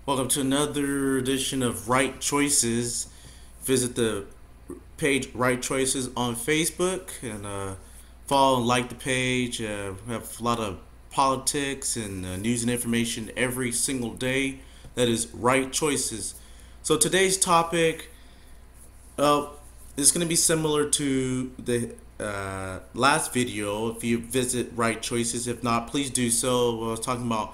Welcome to another edition of Right Choices. Visit the page Right Choices on Facebook and follow and like the page. We have a lot of politics and news and information every single day. That is Right Choices. So today's topic uh, is going to be similar to the last video. If you visit Right Choices, if not, please do so. I was talking about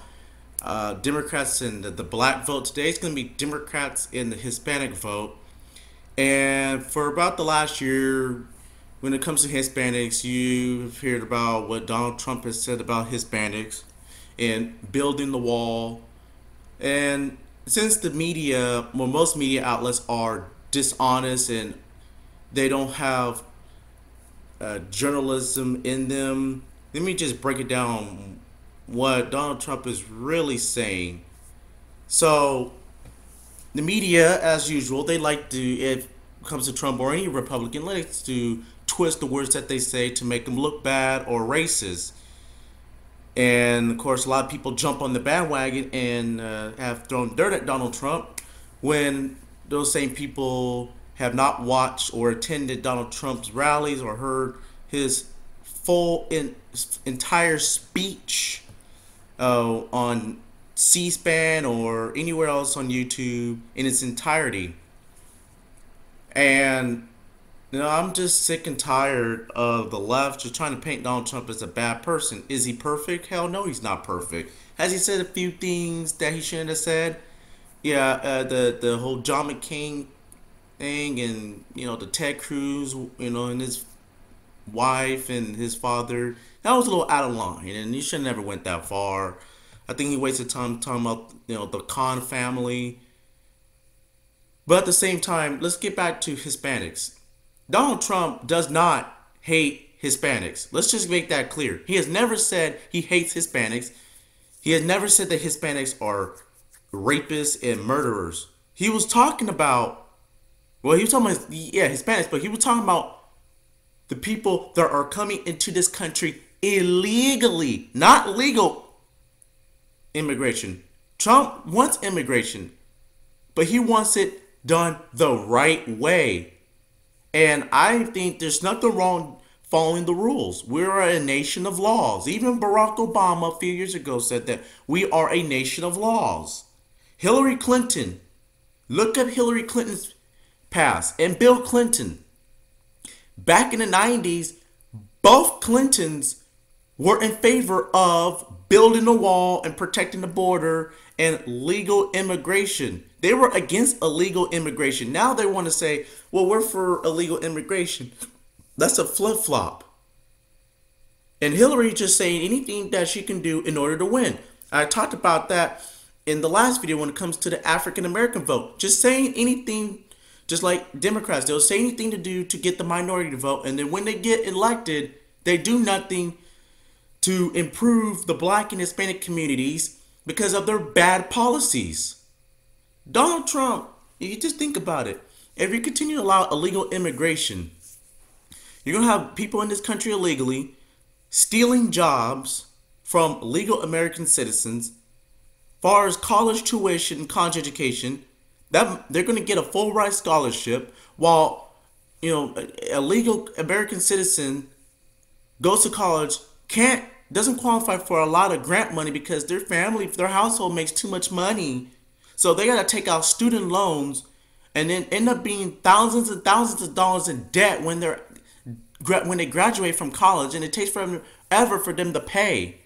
Democrats and the black vote. Today it's going to be Democrats in the Hispanic vote. And for about the last year, when it comes to Hispanics, you've heard about what Donald Trump has said about Hispanics and building the wall. And since the media, well, most media outlets are dishonest and they don't have journalism in them, let me just break it down what Donald Trump is really saying. So, the media, as usual, they like to, if it comes to Trump or any Republican, likes to twist the words that they say to make them look bad or racist. And of course, a lot of people jump on the bandwagon and have thrown dirt at Donald Trump when those same people have not watched or attended Donald Trump's rallies or heard his entire speech on C-SPAN or anywhere else on YouTube in its entirety. And I'm just sick and tired of the left just trying to paint Donald Trump as a bad person. Is he perfect? Hell no, he's not perfect. Has he said a few things that he shouldn't have said? Yeah, the whole John McCain thing, and the Ted Cruz, and his wife and his father. That was a little out of line, and he should have never went that far. I think he wasted time talking about the Khan family. But at the same time, let's get back to Hispanics. Donald Trump does not hate Hispanics. Let's just make that clear. He has never said he hates Hispanics. He has never said that Hispanics are rapists and murderers. He was talking about, well, he was talking about, yeah, Hispanics, but he was talking about the people that are coming into this country illegally, not legal immigration. Trump wants immigration, but he wants it done the right way. And I think there's nothing wrong following the rules. We're a nation of laws. Even Barack Obama a few years ago said that we are a nation of laws. Hillary Clinton, look up Hillary Clinton's past, and Bill Clinton. Back in the 90s, both Clintons were in favor of building a wall and protecting the border and legal immigration. They were against illegal immigration. Now they want to say, well, we're for illegal immigration. That's a flip-flop. And Hillary just saying anything that she can do in order to win. I talked about that in the last video when it comes to the African American vote. Just saying anything, just like Democrats, they'll say anything to do to get the minority to vote. And then when they get elected, they do nothing to improve the black and Hispanic communities because of their bad policies. Donald Trump, you just think about it. If you continue to allow illegal immigration, you're going to have people in this country illegally stealing jobs from legal American citizens. Far as college tuition and college education, that they're going to get a full ride scholarship, while a legal American citizen goes to college, doesn't qualify for a lot of grant money because their household makes too much money. So they got to take out student loans and then end up being thousands and thousands of dollars in debt when they graduate from college, and it takes forever for them to pay.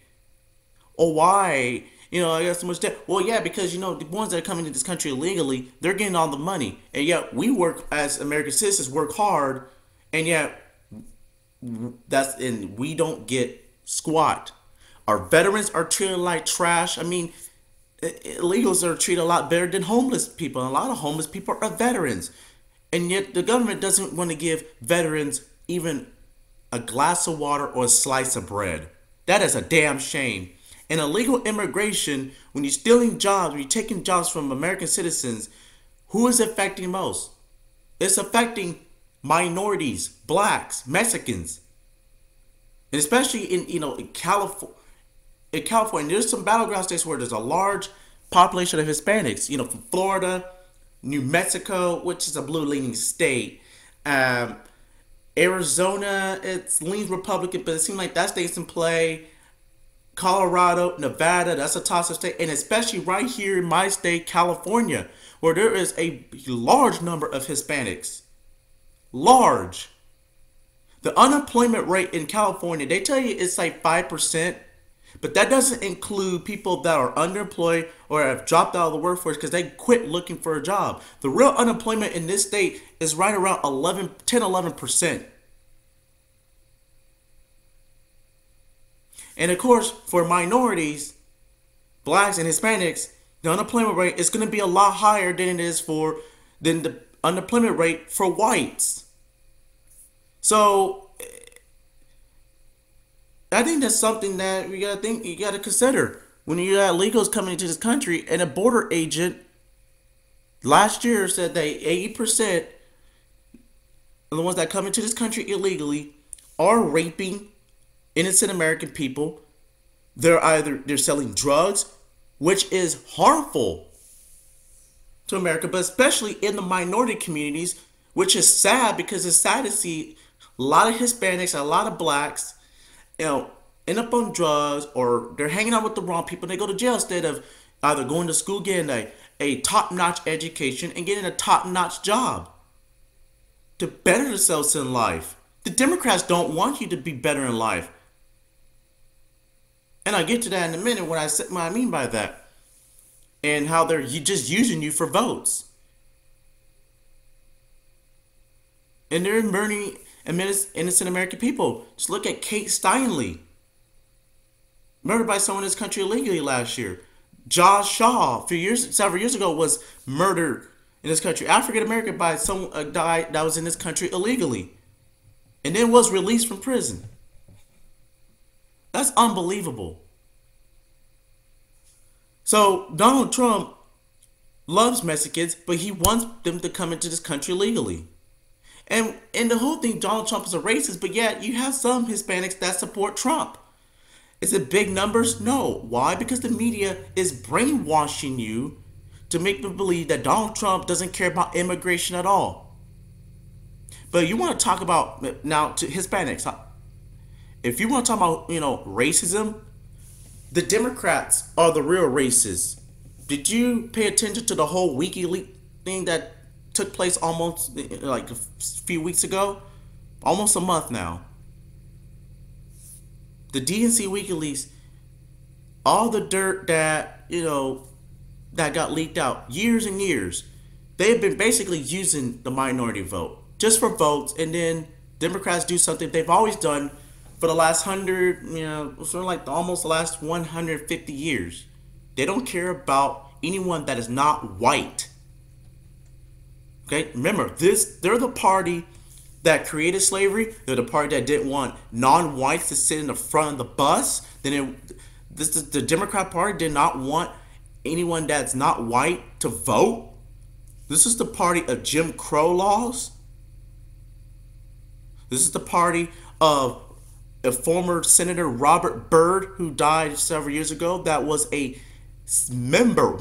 Or why? I got so much debt. Well, yeah, because the ones that are coming into this country illegally, they're getting all the money, and yet we work as American citizens, work hard, and yet we don't get squat. Our veterans are treated like trash. I mean, illegals are treated a lot better than homeless people. And a lot of homeless people are veterans. And yet the government doesn't want to give veterans even a glass of water or a slice of bread. That is a damn shame. And illegal immigration, when you're stealing jobs, when you're taking jobs from American citizens, who is it affecting most? It's affecting minorities, blacks, Mexicans. And especially in California, there's some battleground states where there's a large population of Hispanics. From Florida, New Mexico, which is a blue leaning state. Um, Arizona, it leans Republican, but it seems like that state's in play. Colorado, Nevada, that's a toss-up state, and especially right here in my state, California, where there is a large number of Hispanics. Large. The unemployment rate in California, they tell you it's like 5%, but that doesn't include people that are underemployed or have dropped out of the workforce because they quit looking for a job. The real unemployment in this state is right around 11%. And of course, for minorities, blacks and Hispanics, the unemployment rate is going to be a lot higher than the unemployment rate for whites. So I think that's something that you gotta consider when you got illegals coming into this country. And a border agent last year said that 80% of the ones that come into this country illegally are raping innocent American people. They're selling drugs, which is harmful to America, but especially in the minority communities, which is sad because it's sad to see a lot of Hispanics, a lot of blacks, end up on drugs, or they're hanging out with the wrong people and they go to jail instead of either going to school, getting a top-notch education, and getting a top-notch job to better themselves in life. The Democrats don't want you to be better in life. And I'll get to that in a minute when what I mean by that. And how they're just using you for votes. And they're murdering innocent American people. Just look at Kate Steinle. Murdered by someone in this country illegally last year. Josh Shaw, several years ago, was murdered in this country. African American by a guy that was in this country illegally. And then was released from prison. That's unbelievable. So Donald Trump loves Mexicans, but he wants them to come into this country legally. And the whole thing, Donald Trump is a racist, but yet you have some Hispanics that support Trump. Is it big numbers? No. Why? Because the media is brainwashing you to make them believe that Donald Trump doesn't care about immigration at all. But you want to talk about, now, to Hispanics, if you want to talk about, racism, the Democrats are the real racists. Did you pay attention to the whole WikiLeaks thing that took place almost like a few weeks ago? Almost a month now. The DNC WikiLeaks, all the dirt that, that got leaked out years and years, they've been basically using the minority vote just for votes, and then Democrats do something they've always done for the last almost the last 150 years. They don't care about anyone that is not white. Okay, remember, they're the party that created slavery. They're the party that didn't want non-whites to sit in the front of the bus. The Democrat Party did not want anyone that's not white to vote. This is the party of Jim Crow laws. This is the party of a former Senator Robert Byrd, who died several years ago, that was a member of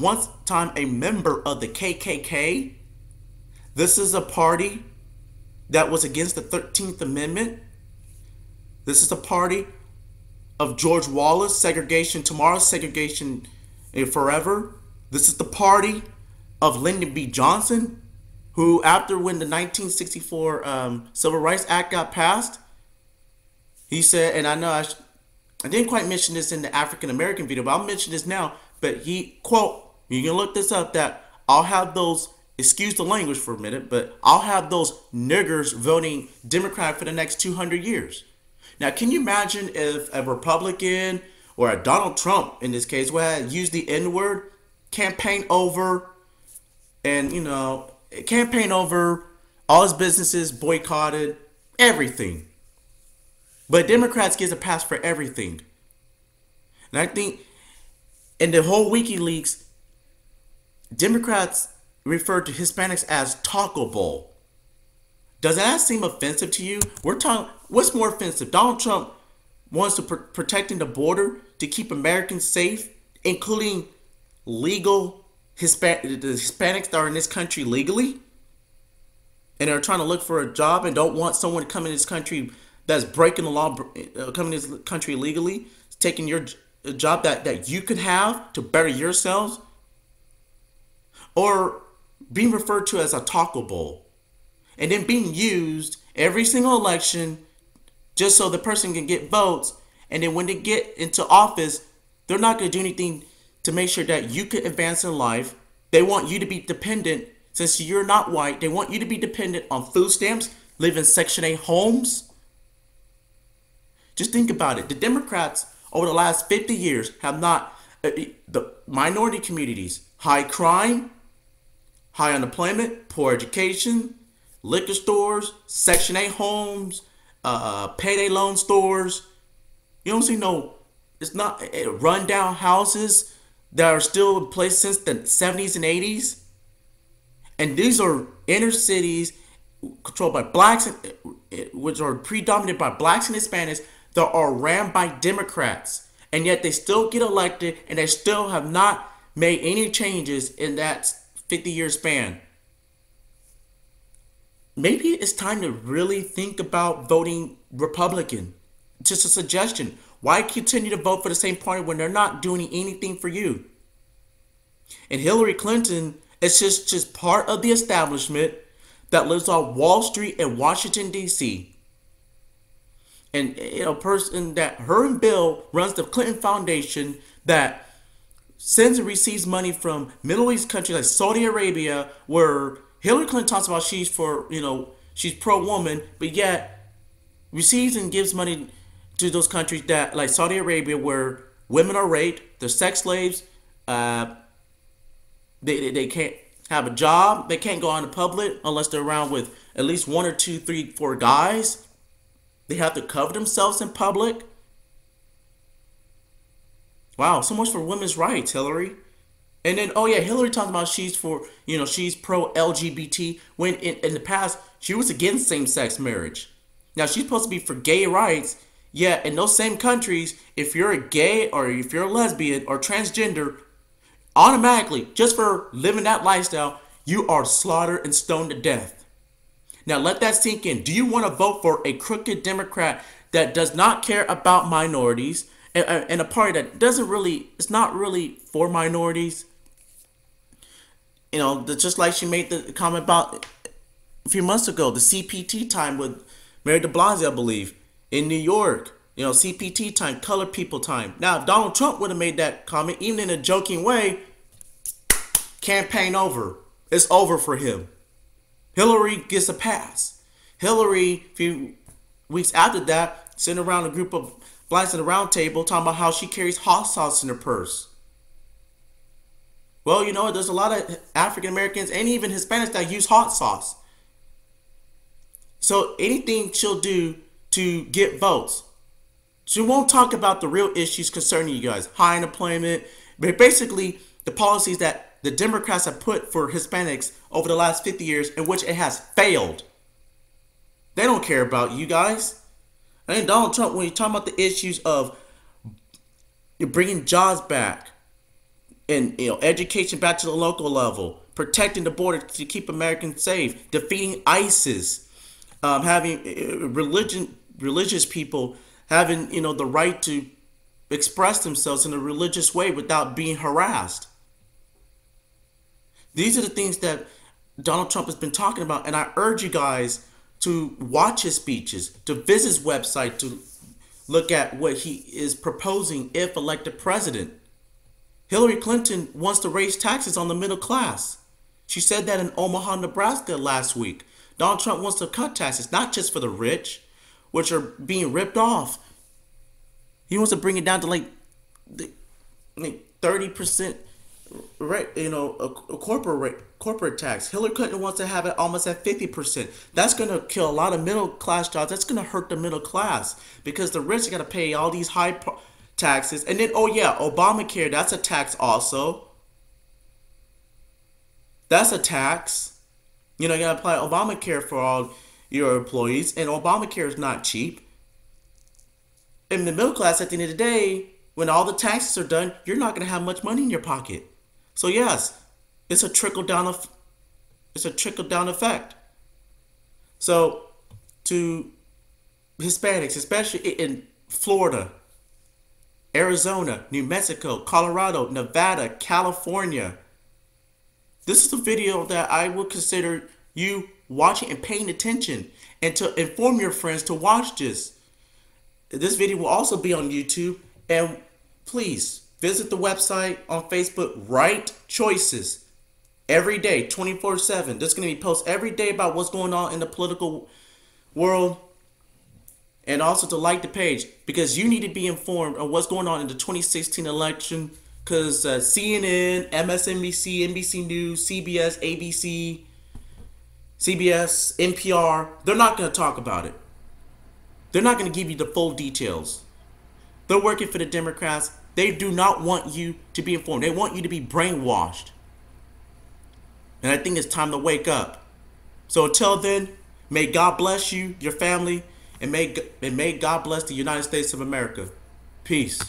the KKK. This is a party that was against the 13th Amendment. This is the party of George Wallace, segregation tomorrow, segregation forever. This is the party of Lyndon B. Johnson, who, when the 1964 Civil Rights Act got passed, he said, and I know I didn't quite mention this in the African American video, but I'll mention this now. But he, quote, you can look this up, that I'll have those, excuse the language for a minute, but I'll have those niggers voting Democrat for the next 200 years. Now, can you imagine if a Republican or a Donald Trump, in this case, would have used the N-word, campaign over all his businesses, boycotted, everything. But Democrats get a pass for everything. And I think in the whole WikiLeaks, Democrats refer to Hispanics as Taco Bowl. Does that seem offensive to you? What's more offensive? Donald Trump wants to protecting the border to keep Americans safe, including legal the Hispanics that are in this country legally and are trying to look for a job and don't want someone to come in this country that's breaking the law, coming in this country illegally, taking your job that you could have to better yourselves, or being referred to as a taco bowl, and then being used every single election just so the person can get votes. And then when they get into office, they're not going to do anything to make sure that you can advance in life. They want you to be dependent, since you're not white. They want you to be dependent on food stamps, live in Section 8 homes. Just think about it. The Democrats over the last 50 years have not, the minority communities, high crime, high unemployment, poor education, liquor stores, Section 8 homes, payday loan stores. You don't see no, it's not rundown houses that are still in place since the 70s and 80s. And these are inner cities controlled by blacks, which are predominated by blacks and Hispanics, that are ran by Democrats. And yet they still get elected, and they still have not made any changes in that 50-year span. Maybe it's time to really think about voting Republican. Just a suggestion. Why continue to vote for the same party when they're not doing anything for you? And Hillary Clinton is just part of the establishment that lives on Wall Street and Washington, D.C. And person that her and Bill runs the Clinton Foundation that sends and receives money from Middle East countries like Saudi Arabia, where Hillary Clinton talks about she's for, she's pro-woman, but yet receives and gives money to those countries that, like Saudi Arabia, where women are raped, they're sex slaves, they can't have a job, they can't go out in public unless they're around with at least one or two, three, four guys. They have to cover themselves in public. Wow, so much for women's rights, Hillary. And then, oh yeah, Hillary talks about she's for, she's pro-LGBT, when in the past, she was against same-sex marriage. Now, she's supposed to be for gay rights, yet in those same countries, if you're a gay or if you're a lesbian or transgender, automatically, just for living that lifestyle, you are slaughtered and stoned to death. Now, let that sink in. Do you want to vote for a crooked Democrat that does not care about minorities, and a party that doesn't really, it's not really for minorities? Just like she made the comment about a few months ago, the CPT time with Mary de Blasio, I believe, in New York. CPT time, colored people time. Now, if Donald Trump would have made that comment, even in a joking way, campaign over. It's over for him. Hillary gets a pass. Hillary, a few weeks after that, sitting around a group of blacks at the round table talking about how she carries hot sauce in her purse. Well, there's a lot of African Americans and even Hispanics that use hot sauce. So anything she'll do to get votes. She won't talk about the real issues concerning you guys. High unemployment, but basically the policies that the Democrats have put for Hispanics over the last 50 years, in which it has failed. They don't care about you guys. I think Donald Trump, when he's talking about the issues of bringing jobs back, and education back to the local level, protecting the border to keep Americans safe, defeating ISIS, having religious people having the right to express themselves in a religious way without being harassed. These are the things that Donald Trump has been talking about, and I urge you guys to watch his speeches, to visit his website, to look at what he is proposing if elected president. Hillary Clinton wants to raise taxes on the middle class. She said that in Omaha, Nebraska last week. Donald Trump wants to cut taxes, not just for the rich, which are being ripped off. He wants to bring it down to like 30%, a corporate tax. Hillary Clinton wants to have it almost at 50%. That's going to kill a lot of middle class jobs. That's going to hurt the middle class because the rich got to pay all these high taxes. And then, oh yeah, Obamacare, that's a tax also. That's a tax. You got to apply Obamacare for all your employees, and Obamacare is not cheap. In the middle class, at the end of the day, when all the taxes are done, you're not going to have much money in your pocket. So yes, it's a trickle down of it's a trickle down effect. So to Hispanics, especially in Florida, Arizona, New Mexico, Colorado, Nevada, California, this is a video that I would consider you watching and paying attention, and to inform your friends to watch this. This video will also be on YouTube, and please visit the website on Facebook. Right Choices every day, 24/7. There's going to be posts every day about what's going on in the political world, and also to like the page because you need to be informed on what's going on in the 2016 election. Because CNN, MSNBC, NBC News, CBS, ABC, CBS, NPR, they're not going to talk about it. They're not going to give you the full details. They're working for the Democrats. They do not want you to be informed. They want you to be brainwashed. And I think it's time to wake up. So until then, may God bless you, your family, and may God bless the United States of America. Peace.